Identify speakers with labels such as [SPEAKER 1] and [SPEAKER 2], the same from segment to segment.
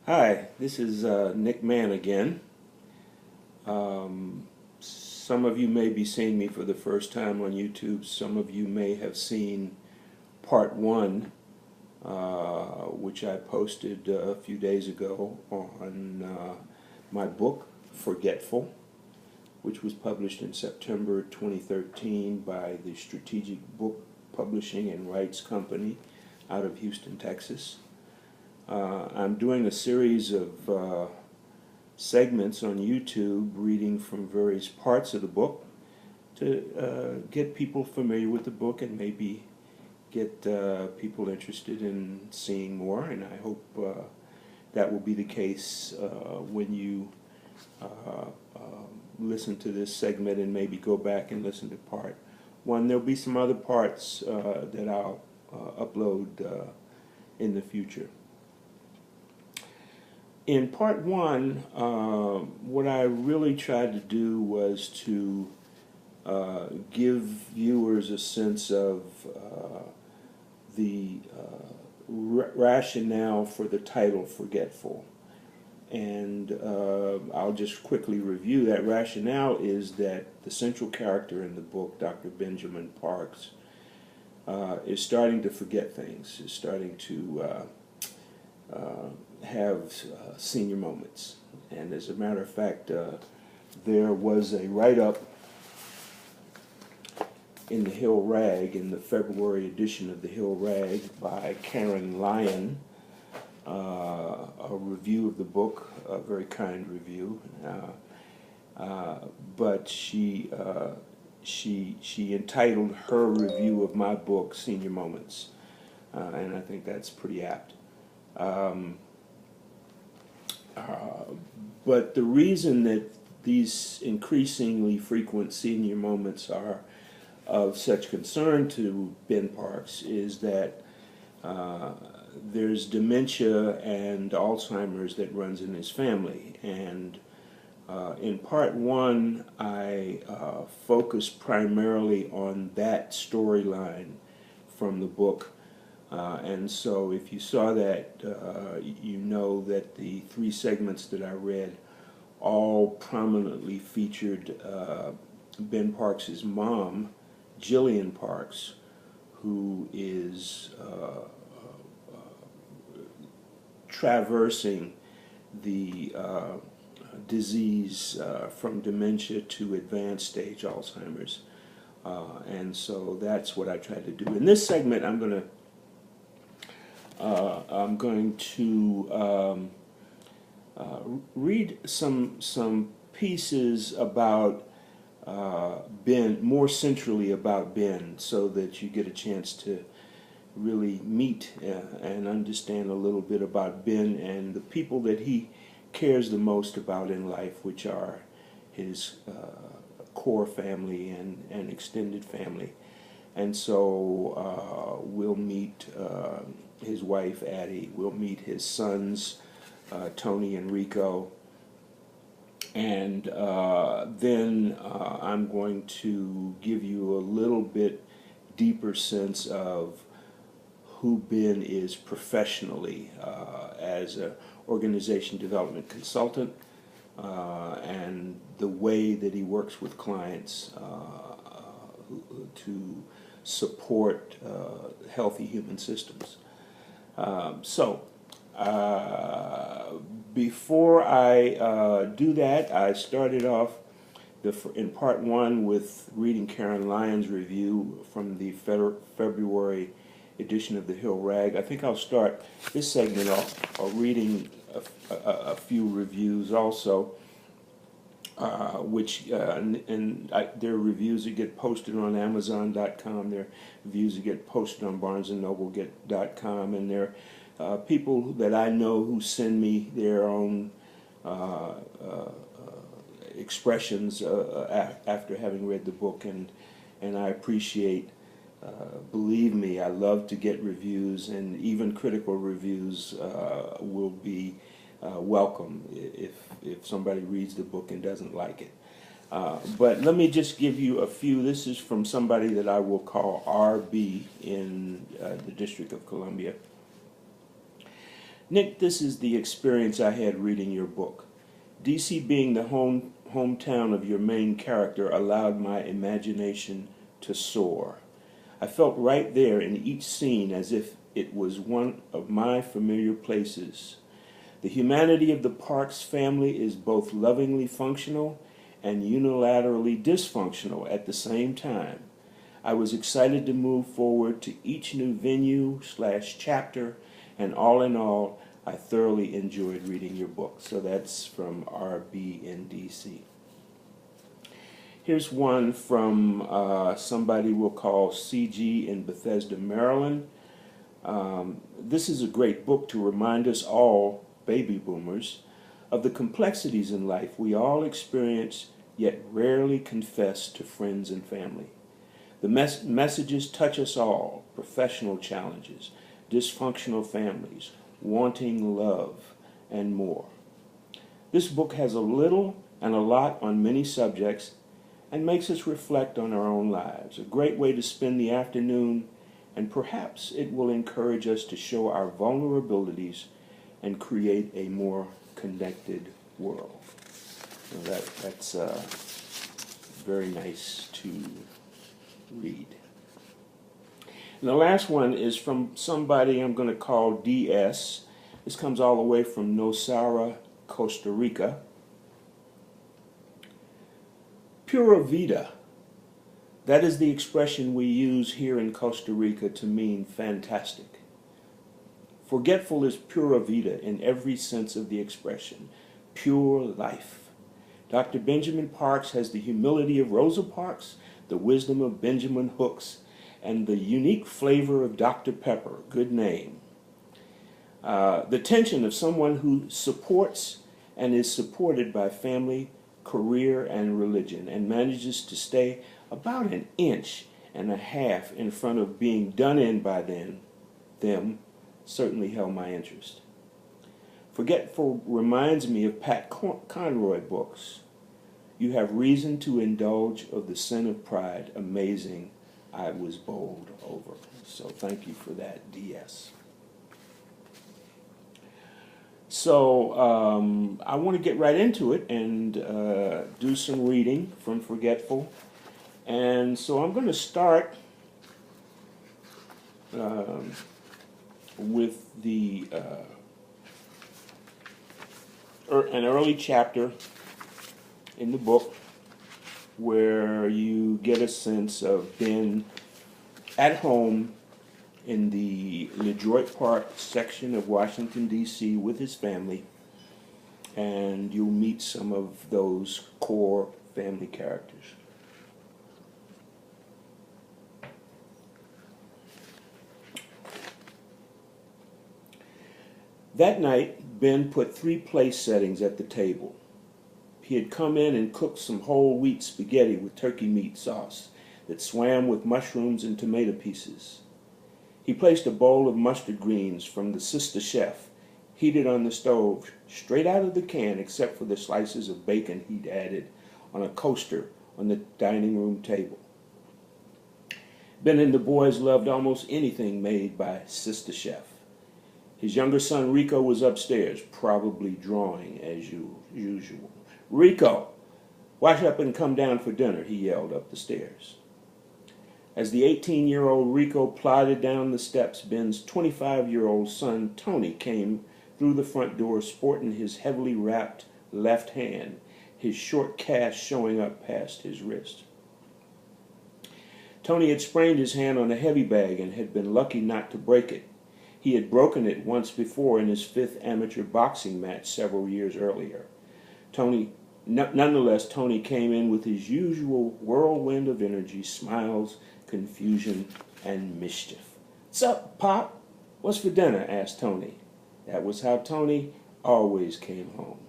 [SPEAKER 1] Hi, this is Nick Mann again. Some of you may be seeing me for the first time on YouTube. Some of you may have seen part one, which I posted a few days ago on my book, Forgetful, which was published in September 2013 by the Strategic Book Publishing and Rights Company out of Houston, Texas. I'm doing a series of segments on YouTube reading from various parts of the book to get people familiar with the book and maybe get people interested in seeing more. And I hope that will be the case when you listen to this segment and maybe go back and listen to part one. There'll be some other parts that I'll upload in the future. In part one, what I really tried to do was to give viewers a sense of the rationale for the title Forgetful. And I'll just quickly review that rationale is that the central character in the book, Dr. Benjamin Parks, is starting to forget things, is starting to have senior moments. And as a matter of fact, there was a write-up in the Hill Rag, in the February edition of the Hill Rag by Karen Lyon, a review of the book, a very kind review, but she entitled her review of my book Senior Moments, and I think that's pretty apt. But the reason that these increasingly frequent senior moments are of such concern to Ben Parks is that there's dementia and Alzheimer's that runs in his family. And in part one, I focused primarily on that storyline from the book. And so if you saw that, you know that the three segments that I read all prominently featured Ben Parks' mom, Jillian Parks, who is traversing the disease from dementia to advanced stage Alzheimer's. And so that's what I tried to do. In this segment, I'm going to read some pieces about Ben, more centrally about Ben, so that you get a chance to really meet and understand a little bit about Ben and the people that he cares the most about in life, which are his core family and extended family. And so we'll meet his wife, Addie. We'll meet his sons, Tony and Rico. And then I'm going to give you a little bit deeper sense of who Ben is professionally as an organization development consultant and the way that he works with clients to support healthy human systems. Before I do that, I started off in part one with reading Karen Lyon's review from the February edition of the Hill Rag. I think I'll start this segment off reading a few reviews also, there are reviews that get posted on Amazon.com, there are reviews that get posted on BarnesandNoble.com, and there are people that I know who send me their own expressions after having read the book, and I appreciate. Believe me, I love to get reviews, and even critical reviews will be welcome if somebody reads the book and doesn't like it. But let me just give you a few. This is from somebody that I will call RB in the District of Columbia. Nick, this is the experience I had reading your book. D.C. being the hometown of your main character allowed my imagination to soar. I felt right there in each scene as if it was one of my familiar places. The humanity of the Parks family is both lovingly functional and unilaterally dysfunctional at the same time. I was excited to move forward to each new venue/chapter, and all in all, I thoroughly enjoyed reading your book. So that's from RB in DC. Here's one from somebody we'll call CG in Bethesda, Maryland. This is a great book to remind us all, baby boomers, of the complexities in life we all experience yet rarely confess to friends and family. The messages touch us all: professional challenges, dysfunctional families, wanting love, and more. This book has a little and a lot on many subjects and makes us reflect on our own lives. A great way to spend the afternoon, and perhaps it will encourage us to show our vulnerabilities and create a more connected world. So that's very nice to read. And the last one is from somebody I'm going to call DS. This comes all the way from Nosara, Costa Rica. Pura vida. That is the expression we use here in Costa Rica to mean fantastic. Forgetful is pura vida in every sense of the expression. Pure life. Dr. Benjamin Parks has the humility of Rosa Parks, the wisdom of Benjamin Hooks, and the unique flavor of Dr. Pepper. Good name. The tension of someone who supports and is supported by family, career, and religion, and manages to stay about 1.5 inches in front of being done in by them certainly held my interest. Forgetful reminds me of Pat Conroy books. You have reason to indulge of the sin of pride. Amazing, I was bowled over. So thank you for that, DS. So I want to get right into it and do some reading from Forgetful. And so I'm going to start with an early chapter in the book where you get a sense of Ben at home in the LeDroit Park section of Washington, D.C. with his family, and you'll meet some of those core family characters. That night, Ben put 3 place settings at the table. He had come in and cooked some whole wheat spaghetti with turkey meat sauce that swam with mushrooms and tomato pieces. He placed a bowl of mustard greens from the Sister Chef, heated on the stove, straight out of the can except for the slices of bacon he'd added on a coaster on the dining room table. Ben and the boys loved almost anything made by Sister Chef. His younger son Rico was upstairs, probably drawing as usual. "Rico, wash up and come down for dinner," he yelled up the stairs. As the 18-year-old Rico plodded down the steps, Ben's 25-year-old son Tony came through the front door sporting his heavily wrapped left hand, his short cast showing up past his wrist. Tony had sprained his hand on a heavy bag and had been lucky not to break it. He had broken it once before in his 5th amateur boxing match several years earlier. Nonetheless, Tony came in with his usual whirlwind of energy, smiles, confusion, and mischief. "What's up, Pop? What's for dinner?" asked Tony. That was how Tony always came home.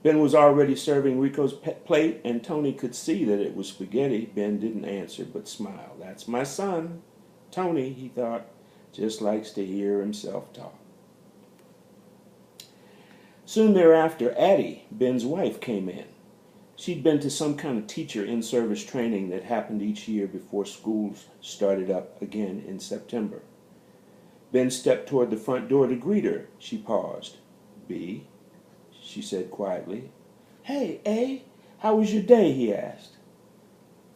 [SPEAKER 1] Ben was already serving Rico's plate, and Tony could see that it was spaghetti. Ben didn't answer, but smiled. "That's my son. Tony," he thought, just likes to hear himself talk. Soon thereafter, Addie, Ben's wife, came in. She'd been to some kind of teacher in-service training that happened each year before schools started up again in September. Ben stepped toward the front door to greet her. She paused. "B," she said quietly. "Hey, A, how was your day?" he asked.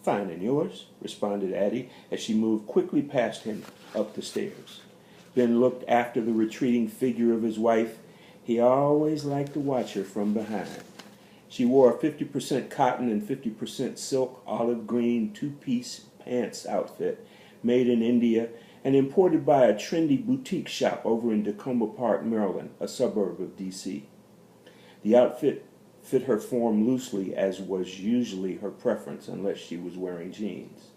[SPEAKER 1] "Fine, and yours?" responded Addie as she moved quickly past him up the stairs. Ben looked after the retreating figure of his wife. He always liked to watch her from behind. She wore a 50% cotton and 50% silk olive green two-piece pants outfit made in India and imported by a trendy boutique shop over in Tacoma Park, Maryland, a suburb of D.C. The outfit fit her form loosely, as was usually her preference unless she was wearing jeans.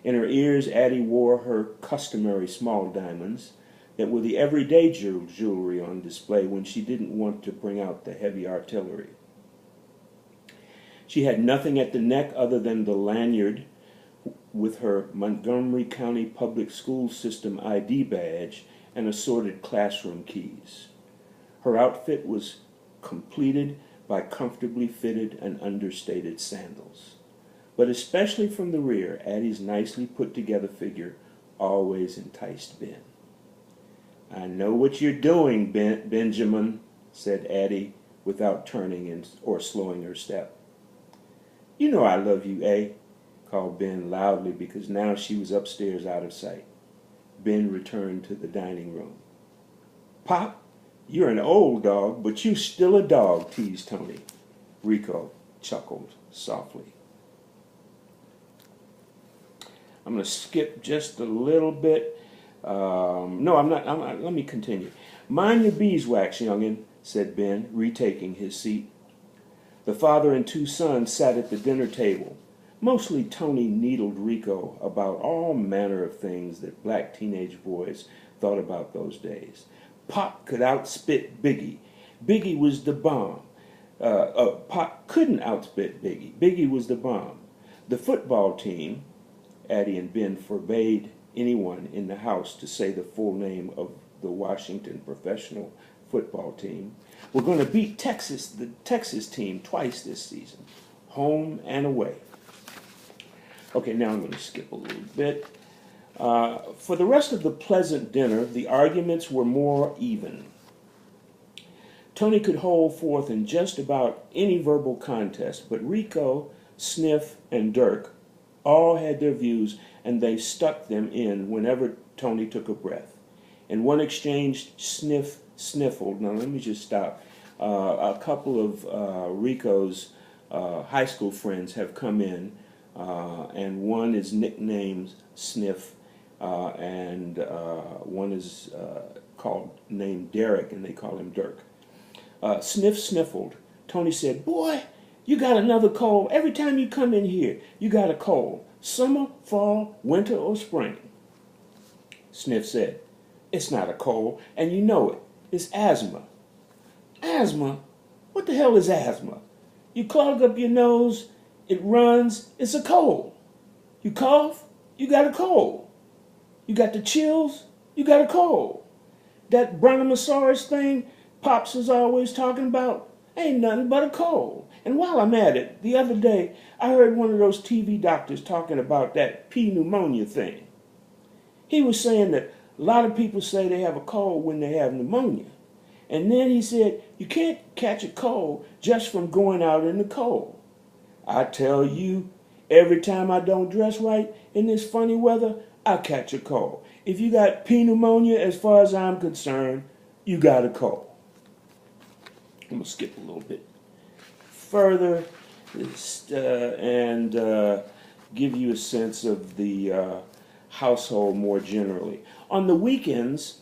[SPEAKER 1] In her ears, Addie wore her customary small diamonds that were the everyday jewelry on display when she didn't want to bring out the heavy artillery. She had nothing at the neck other than the lanyard with her Montgomery County Public School System ID badge and assorted classroom keys. Her outfit was completed by comfortably fitted and understated sandals. But especially from the rear, Addie's nicely put-together figure always enticed Ben. "I know what you're doing, Benjamin," said Addie, without turning or slowing her step. "You know I love you, A," called Ben loudly, because now she was upstairs out of sight. Ben returned to the dining room. "Pop, you're an old dog, but you still a dog," teased Tony. Rico chuckled softly. I'm going to skip just a little bit. No, I'm not. Let me continue. "Mind your beeswax, youngin'," said Ben, retaking his seat. The father and two sons sat at the dinner table. Mostly Tony needled Rico about all manner of things that black teenage boys thought about those days. Pop could outspit Biggie. Biggie was the bomb. Pop couldn't outspit Biggie. Biggie was the bomb. The football team, Addie and Ben forbade anyone in the house to say the full name of the Washington professional football team, were going to beat the Texas team twice this season, home and away. Okay, now I'm going to skip a little bit. For the rest of the pleasant dinner, the arguments were more even. Tony could hold forth in just about any verbal contest, but Rico, Sniff, and Dirk all had their views, and they stuck them in whenever Tony took a breath. In one exchange, Sniff sniffled. Now let me just stop. A couple of Rico's high school friends have come in, and one is nicknamed Sniff, and one is named Derek, and they call him Dirk. Sniff sniffled. Tony said, "Boy, you got another cold. Every time you come in here, you got a cold. Summer, fall, winter, or spring." Sniff said, "It's not a cold, and you know it. It's asthma." "Asthma? What the hell is asthma? You clog up your nose, it runs, it's a cold. You cough, you got a cold. You got the chills, you got a cold. That brontosaurus thing Pops is always talking about ain't nothing but a cold." And while I'm at it, the other day I heard one of those TV doctors talking about that pneumonia thing. He was saying that a lot of people say they have a cold when they have pneumonia. And then he said, you can't catch a cold just from going out in the cold. I tell you, every time I don't dress right in this funny weather, I catch a cold. If you got pneumonia, as far as I'm concerned, you got a cold. I'm going to skip a little bit further and give you a sense of the household more generally. On the weekends,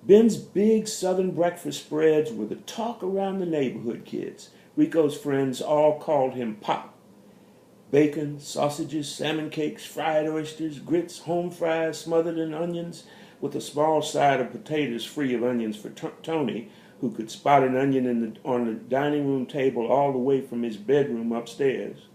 [SPEAKER 1] Ben's big southern breakfast spreads were the talk around the neighborhood kids. Rico's friends all called him Pop. Bacon, sausages, salmon cakes, fried oysters, grits, home fries smothered in onions, with a small side of potatoes free of onions for Tony, who could spot an onion on the dining room table all the way from his bedroom upstairs.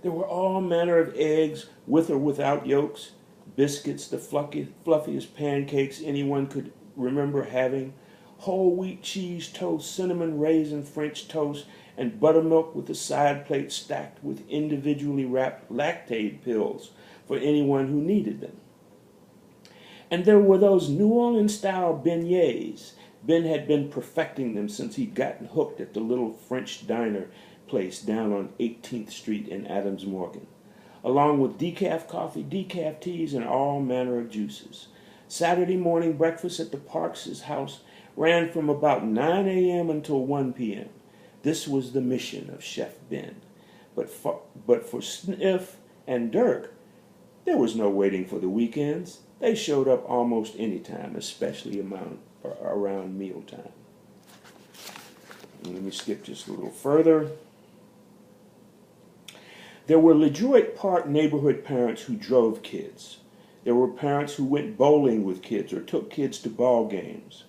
[SPEAKER 1] There were all manner of eggs, with or without yolks, biscuits, the fluffiest pancakes anyone could remember having, whole wheat cheese toast, cinnamon raisin French toast, and buttermilk with a side plate stacked with individually wrapped Lactaid pills for anyone who needed them. And there were those New Orleans-style beignets. Ben had been perfecting them since he'd gotten hooked at the little French diner place down on 18th Street in Adams Morgan, along with decaf coffee, decaf teas, and all manner of juices. Saturday morning breakfast at the Parks' house ran from about 9 a.m. until 1 p.m. This was the mission of Chef Ben. But for Sniff and Dirk, there was no waiting for the weekends. They showed up almost any time, especially around mealtime. Let me skip just a little further. There were LeDroit Park neighborhood parents who drove kids. There were parents who went bowling with kids or took kids to ball games.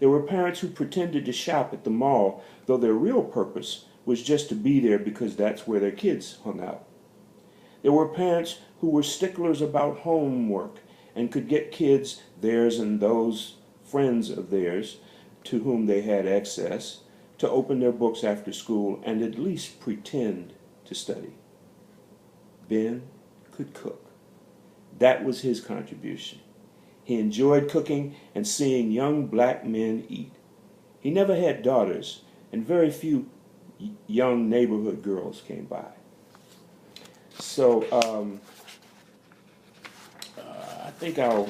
[SPEAKER 1] There were parents who pretended to shop at the mall, though their real purpose was just to be there because that's where their kids hung out. There were parents who were sticklers about homework and could get kids, theirs and those friends of theirs to whom they had access, to open their books after school and at least pretend to study. Ben could cook. That was his contribution. He enjoyed cooking and seeing young black men eat. He never had daughters, and very few young neighborhood girls came by. So I think I'll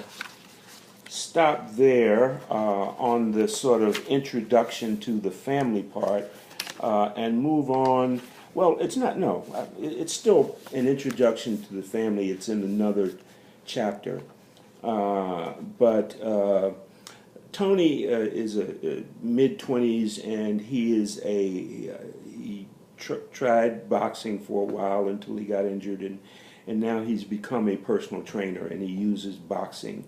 [SPEAKER 1] stop there on the sort of introduction to the family part and move on. Well, it's not, no, it's still an introduction to the family. It's in another chapter. But Tony is a mid-20s, and he is he tried boxing for a while until he got injured, and now he's become a personal trainer, and he uses boxing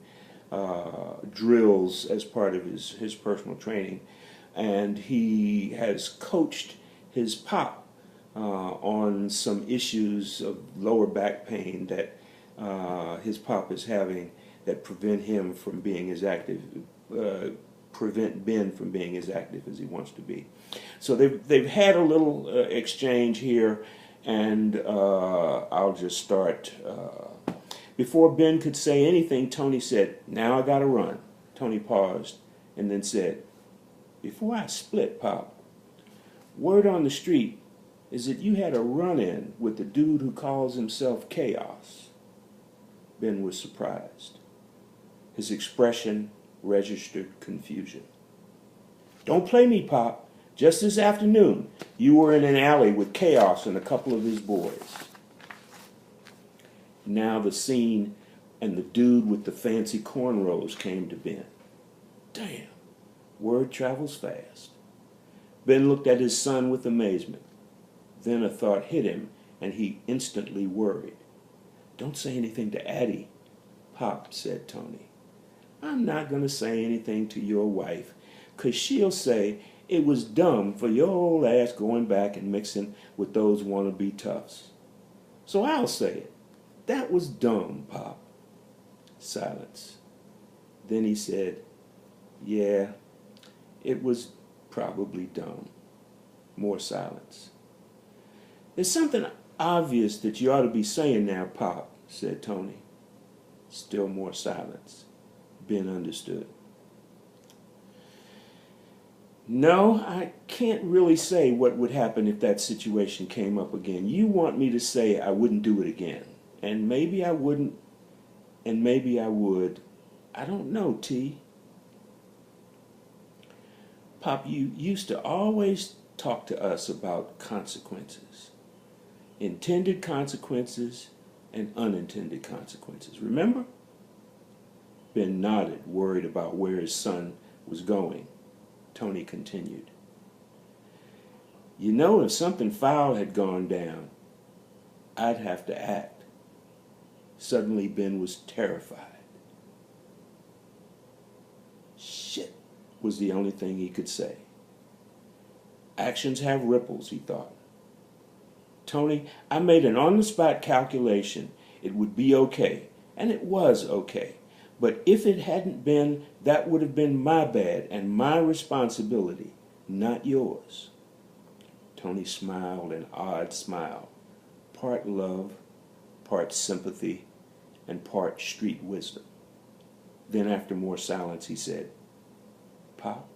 [SPEAKER 1] drills as part of his personal training. And he has coached his pop on some issues of lower back pain that his pop is having that prevent him from being as active, prevent Ben from being as active as he wants to be. So they've had a little exchange here, and I'll just start. Before Ben could say anything, Tony said, "Now I gotta run." Tony paused and then said, "Before I split, Pop, word on the street is that you had a run-in with the dude who calls himself Chaos." Ben was surprised. His expression registered confusion. "Don't play me, Pop. Just this afternoon, you were in an alley with Chaos and a couple of his boys." Now the scene and the dude with the fancy cornrows came to Ben. Damn, word travels fast. Ben looked at his son with amazement. Then a thought hit him, and he instantly worried. "Don't say anything to Addie," Pop said Tony. "I'm not going to say anything to your wife, 'cause she'll say it was dumb for your old ass going back and mixing with those wannabe toughs. So I'll say it. That was dumb, Pop." Silence. Then he said, "Yeah, it was probably dumb." More silence. "There's something obvious that you ought to be saying now, Pop," said Tony. Still more silence. Ben understood. "No, I can't really say what would happen if that situation came up again. You want me to say I wouldn't do it again. And maybe I wouldn't, and maybe I would. I don't know, T." "Pop, you used to always talk to us about consequences. Intended consequences and unintended consequences. Remember?" Ben nodded, worried about where his son was going. Tony continued. "You know, if something foul had gone down, I'd have to act." Suddenly, Ben was terrified. "Shit," was the only thing he could say. Actions have ripples, he thought. "Tony, I made an on-the-spot calculation. It would be okay, and it was okay. But if it hadn't been, that would have been my bad and my responsibility, not yours." Tony smiled an odd smile, part love, part sympathy, and part street wisdom. Then after more silence, he said, "Pop,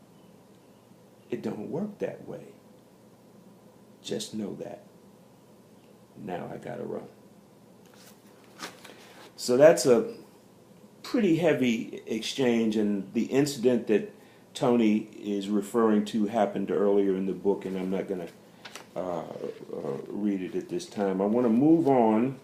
[SPEAKER 1] it don't work that way. Just know that. Now I gotta run." So that's a pretty heavy exchange, and the incident that Tony is referring to happened earlier in the book, and I'm not going to read it at this time. I want to move on.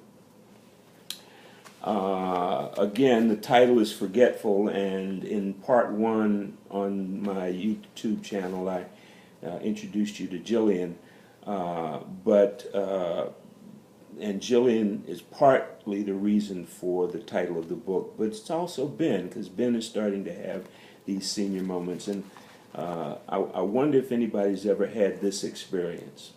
[SPEAKER 1] Again, the title is Forgetful, and in part one on my YouTube channel, I introduced you to Jillian, and Jillian is partly the reason for the title of the book, but it's also Ben, because Ben is starting to have these senior moments, and I wonder if anybody's ever had this experience.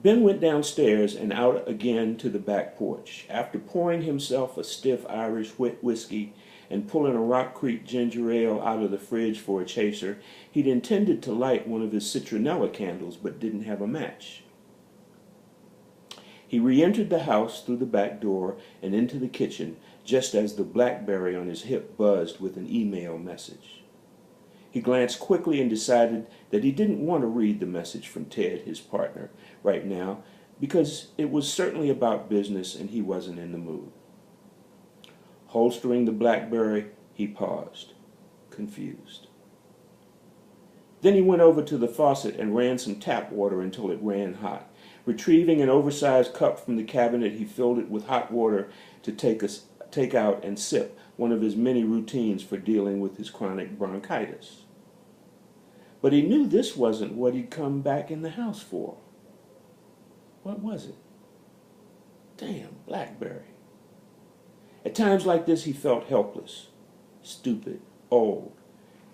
[SPEAKER 1] Ben went downstairs and out again to the back porch. After pouring himself a stiff Irish whiskey and pulling a Rock Creek ginger ale out of the fridge for a chaser, he'd intended to light one of his citronella candles, but didn't have a match. He re-entered the house through the back door and into the kitchen, just as the BlackBerry on his hip buzzed with an email message. He glanced quickly and decided that he didn't want to read the message from Ted, his partner, right now, because it was certainly about business and he wasn't in the mood. Holstering the BlackBerry, he paused, confused. Then he went over to the faucet and ran some tap water until it ran hot. Retrieving an oversized cup from the cabinet, he filled it with hot water to take out and sip, one of his many routines for dealing with his chronic bronchitis. But he knew this wasn't what he'd come back in the house for. What was it? Damn, BlackBerry. At times like this, he felt helpless, stupid, old,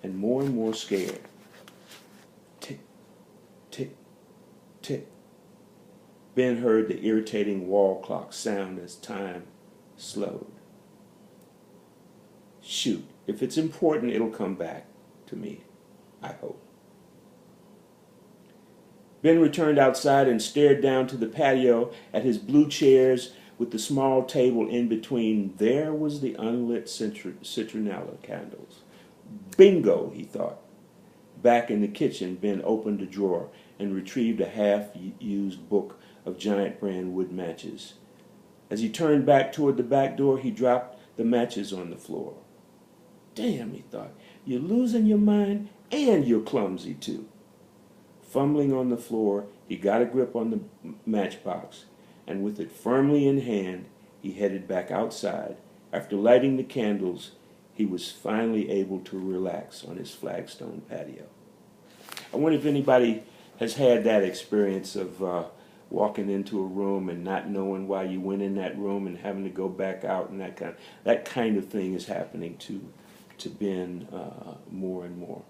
[SPEAKER 1] and more scared. Tick, tick, tick. Ben heard the irritating wall clock sound as time slowed. Shoot, if it's important, it'll come back to me, I hope. Ben returned outside and stared down to the patio at his blue chairs with the small table in between. There was the unlit citronella candles. Bingo, he thought. Back in the kitchen, Ben opened a drawer and retrieved a half-used book of Giant brand wood matches. As he turned back toward the back door, he dropped the matches on the floor. Damn, he thought, you're losing your mind and you're clumsy too. Fumbling on the floor, he got a grip on the matchbox, and with it firmly in hand, he headed back outside. After lighting the candles, he was finally able to relax on his flagstone patio. I wonder if anybody has had that experience of walking into a room and not knowing why you went in that room and having to go back out, and that kind of thing is happening to Ben more and more.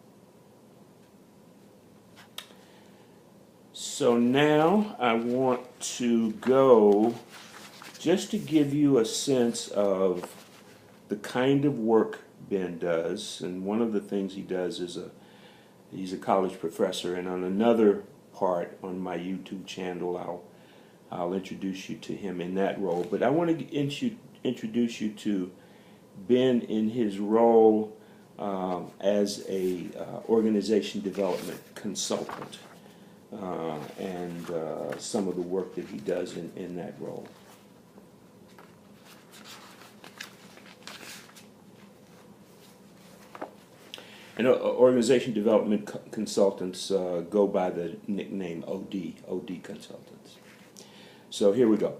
[SPEAKER 1] So now I want to go just to give you a sense of the kind of work Ben does. And one of the things he does is he's a college professor, and on another part on my YouTube channel I'll introduce you to him in that role. But I want to introduce you to Ben in his role as a organization development consultant. And some of the work that he does in that role. And organization development consultants go by the nickname OD consultants. So here we go.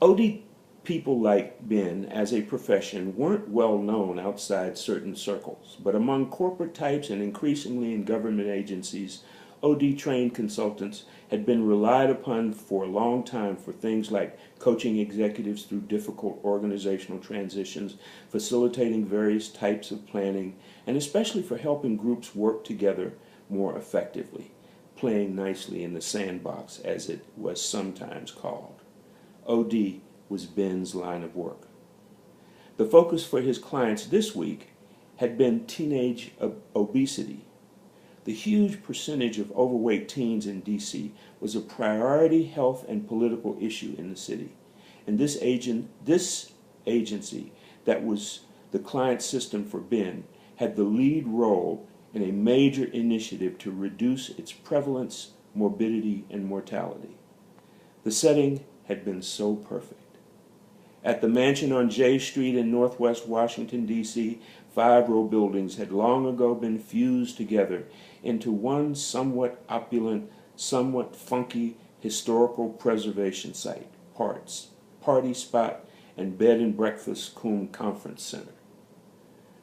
[SPEAKER 1] OD people like Ben as a profession weren't well known outside certain circles, but among corporate types and increasingly in government agencies, OD-trained consultants had been relied upon for a long time for things like coaching executives through difficult organizational transitions, facilitating various types of planning, and especially for helping groups work together more effectively, playing nicely in the sandbox, as it was sometimes called. OD was Ben's line of work. The focus for his clients this week had been teenage obesity. The huge percentage of overweight teens in D.C. was a priority health and political issue in the city. And this agency that was the client system for Ben had the lead role in a major initiative to reduce its prevalence, morbidity, and mortality. The setting had been so perfect. At the mansion on J Street in northwest Washington, D.C., 5-row buildings had long ago been fused together into one somewhat opulent, somewhat funky historical preservation site, party spot, and bed and breakfast cum conference center.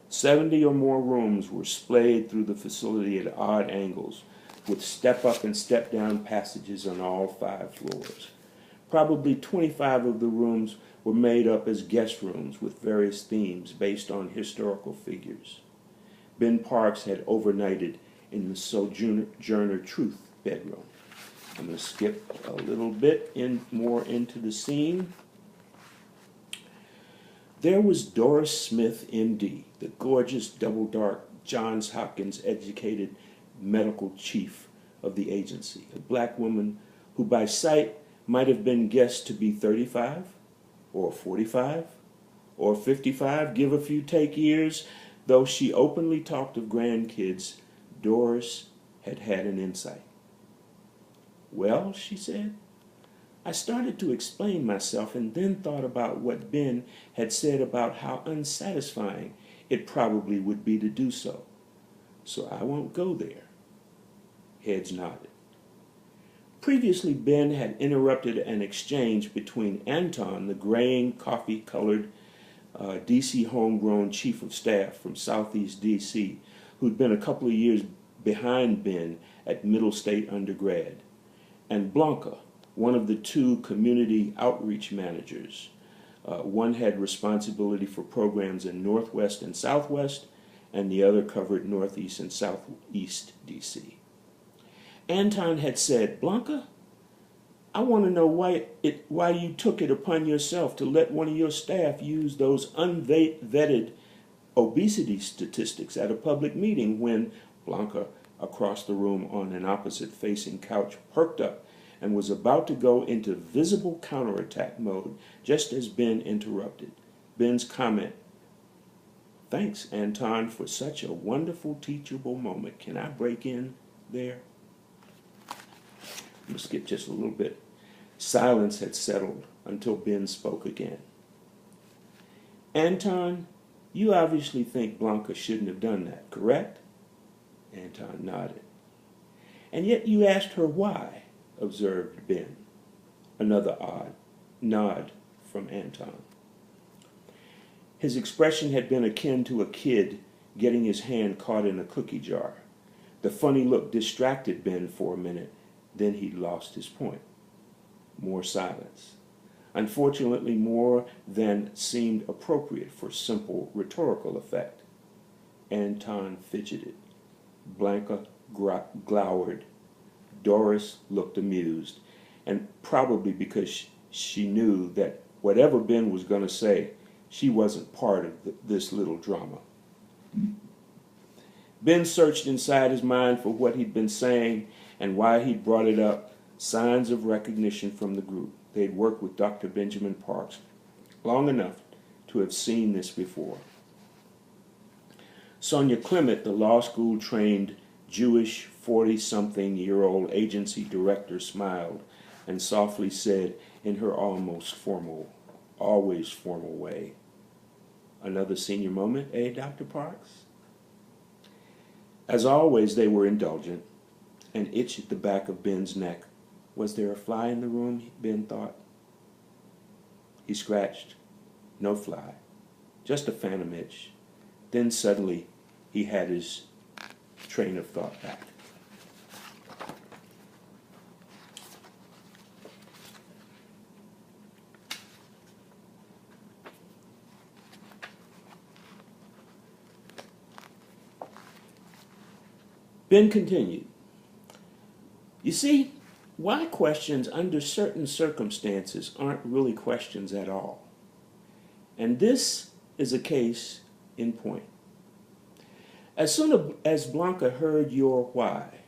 [SPEAKER 1] 70 or more rooms were splayed through the facility at odd angles, with step-up and step-down passages on all 5 floors. Probably 25 of the rooms were made up as guest rooms with various themes based on historical figures. Ben Parks had overnighted in the Sojourner Truth bedroom. I'm going to skip a little bit more into the scene. There was Doris Smith, M.D., the gorgeous, double-dark, Johns Hopkins educated medical chief of the agency, a black woman who by sight might have been guessed to be 35 or 45 or 55, give a few take years. Though she openly talked of grandkids, Doris had had an insight. "Well," she said, "I started to explain myself and then thought about what Ben had said about how unsatisfying it probably would be to do so. So I won't go there." Heads nodded. Previously, Ben had interrupted an exchange between Anton, the graying, coffee-colored D.C. homegrown chief of staff from Southeast D.C., who'd been a couple of years behind Ben at Middle State undergrad, and Blanca, one of the 2 community outreach managers. One had responsibility for programs in Northwest and Southwest, and the other covered Northeast and Southeast D.C. Anton had said, "Blanca, I want to know why you took it upon yourself to let one of your staff use those unvetted obesity statistics at a public meeting," when Blanca, across the room on an opposite-facing couch, perked up and was about to go into visible counterattack mode just as Ben interrupted. Ben's comment, "Thanks, Anton, for such a wonderful, teachable moment. Can I break in there?" I'm going to skip just a little bit. Silence had settled until Ben spoke again. "Anton, you obviously think Blanca shouldn't have done that, correct?" Anton nodded. "And yet you asked her why," observed Ben. Another odd nod from Anton. His expression had been akin to a kid getting his hand caught in a cookie jar. The funny look distracted Ben for a minute. Then he lost his point. More silence. Unfortunately, more than seemed appropriate for simple rhetorical effect. Anton fidgeted. Blanca glowered. Doris looked amused, and probably because she knew that whatever Ben was going to say, she wasn't part of this little drama. Ben searched inside his mind for what he'd been saying and why he'd brought it up. Signs of recognition from the group. They'd worked with Dr. Benjamin Parks long enough to have seen this before. Sonia Clement, the law school-trained Jewish 40-something-year-old agency director, smiled and softly said in her always formal way, "Another senior moment, eh, Dr. Parks?" As always, they were indulgent. An itch at the back of Ben's neck. Was there a fly in the room, Ben thought. He scratched. No fly. Just a phantom itch. Then suddenly he had his train of thought back. Ben continued. "You see, why questions under certain circumstances aren't really questions at all. And this is a case in point. As soon as Blanca heard your why,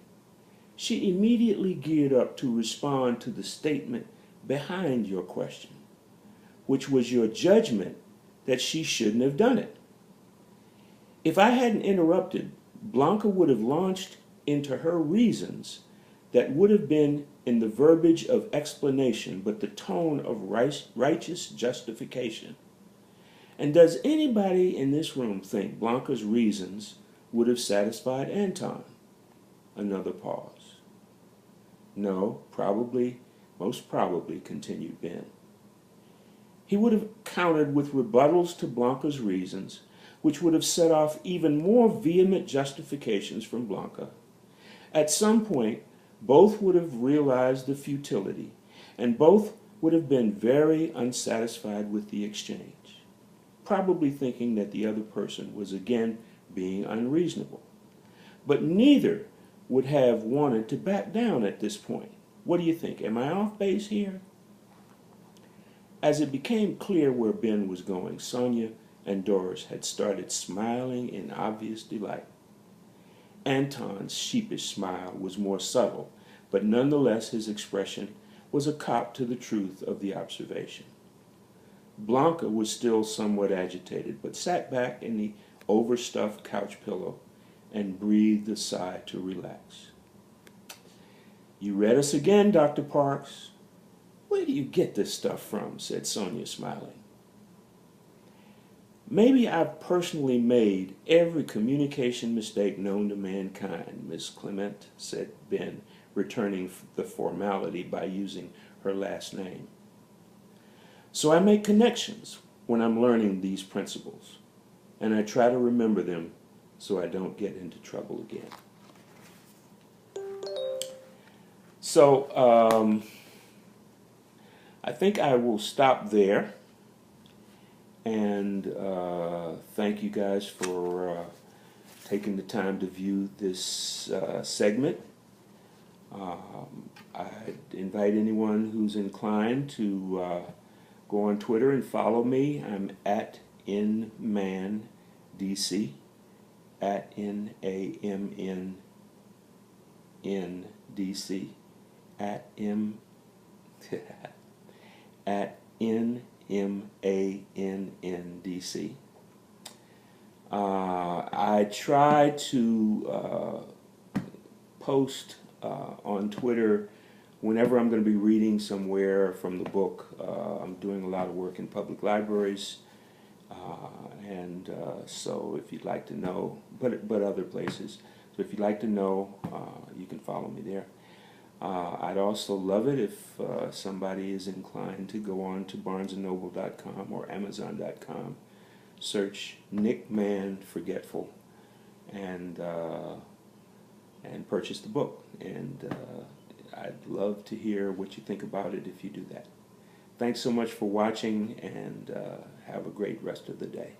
[SPEAKER 1] she immediately geared up to respond to the statement behind your question, which was your judgment that she shouldn't have done it. If I hadn't interrupted, Blanca would have launched into her reasons that would have been in the verbiage of explanation, but the tone of righteous justification. And does anybody in this room think Blanca's reasons would have satisfied Anton? Another pause. No, probably, most probably, continued Ben. He would have countered with rebuttals to Blanca's reasons, which would have set off even more vehement justifications from Blanca. At some point, both would have realized the futility, and both would have been very unsatisfied with the exchange, probably thinking that the other person was again being unreasonable. But neither would have wanted to back down at this point. What do you think? Am I off base here? As it became clear where Ben was going, Sonia and Doris had started smiling in obvious delight. Anton's sheepish smile was more subtle, but nonetheless his expression was a cop to the truth of the observation. Blanca was still somewhat agitated, but sat back in the overstuffed couch pillow and breathed a sigh to relax. "You read us again, Dr. Parks. Where do you get this stuff from?" said Sonia, smiling. "Maybe I've personally made every communication mistake known to mankind, Miss Clement," said Ben, returning the formality by using her last name. "So I make connections when I'm learning these principles, and I try to remember them so I don't get into trouble again." So, I think I will stop there, and thank you guys for taking the time to view this segment. I invite anyone who's inclined to go on Twitter and follow me. I'm at NMannDC, at NAMNNDC, at at NMANNDC. I try to post on Twitter whenever I'm going to be reading somewhere from the book. I'm doing a lot of work in public libraries, and so if you'd like to know, but other places. So if you'd like to know, you can follow me there. I'd also love it if somebody is inclined to go on to barnesandnoble.com or amazon.com, search Nick Mann Forgetful, and purchase the book. And I'd love to hear what you think about it if you do that. Thanks so much for watching, and have a great rest of the day.